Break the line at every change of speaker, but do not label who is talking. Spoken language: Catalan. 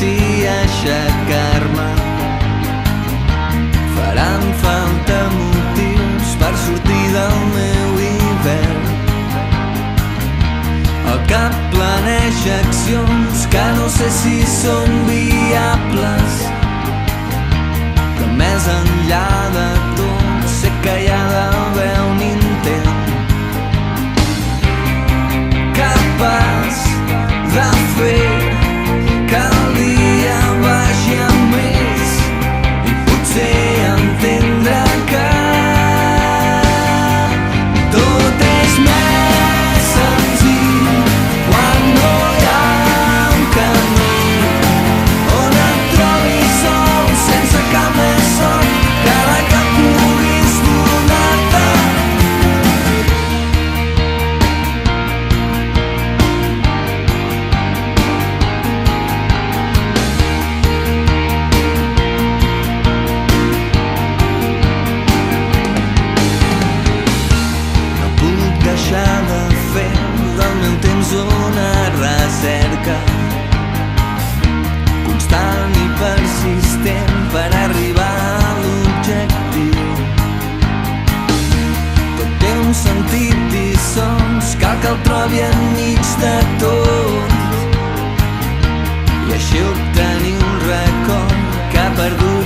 si aixecar-me. Faran falta motius per sortir del meu hivern. El cap planeja accions que no sé si són viables, però més enllà de tot sé que hi ha d'haver un intent capaç de fer que el dia vagi a més i potser entendre que tot és més senzill quan no hi ha un camí on et trobis sol sense cap més son que la que puguis donar-te. Deixar de fer del meu temps una recerca constant i persistent per arribar a l'objectiu. Tot té un sentit i sols cal que el trobi enmig de tot i així obtenir un record que ha perdut